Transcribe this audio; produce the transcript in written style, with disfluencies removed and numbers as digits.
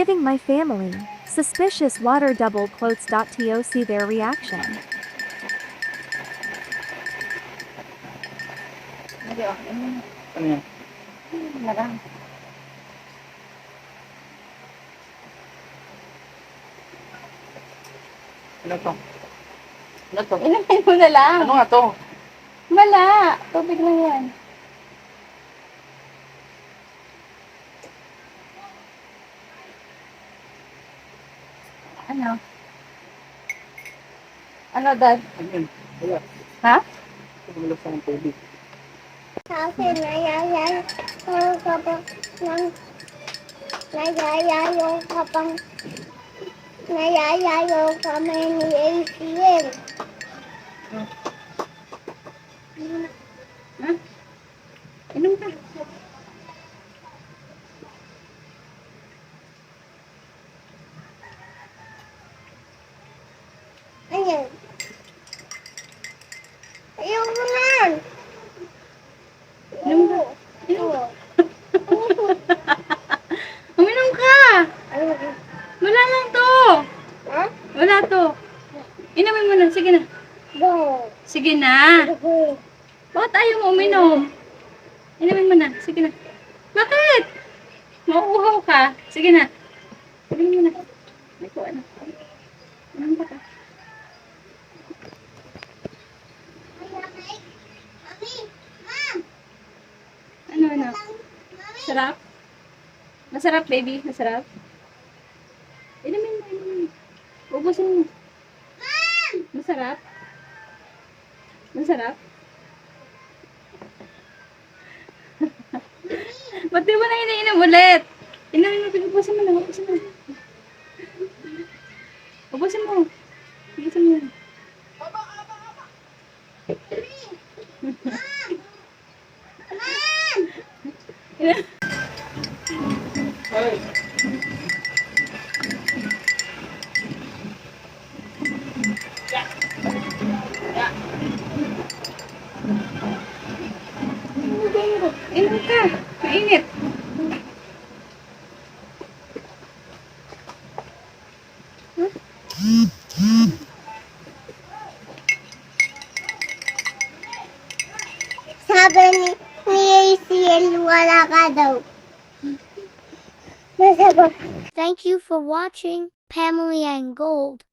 giving my family suspicious water double quotes. To see their reaction. Ano yan? Marang. Ano to? Ano to? Inumin mo na lang. Ano nga to? Wala. Tubig lang yan. Ano? Ano, Dad? Ano yun? Wala. Ha? Tumulog sa ng tubig. Kasi nayayayong ka pa ng nayayayong kami ni ACL. Ha? Inom ka. Ayan. Ayoko na. Inom ka. Ayoko. Uminom ka. Ayoko. Wala lang to. Ha? Wala to. Inumin mo na. Sige na. Go. Sige na. Go. Bakit ayaw mo uminom? Inumin mo na. Sige na. Bakit? Mauuhaw ka. Sige na. Inumin mo na. Ay ko, ano. Inumin ka. Ano, ano? Sarap? Masarap, baby? Masarap? Inumin mo, inumin mo. Ubusin mo. Masarap? Masarap? Ba't di mo na iniinom ulit? Inumin mo, ubusin mo na, ubusin mo. Ubusin mo. Ubusin mo. Ay! Inom ka. Mainit. Sabi ni ACL, wala ka daw. Nasa ba? Thank you for watching Pamela and Gold.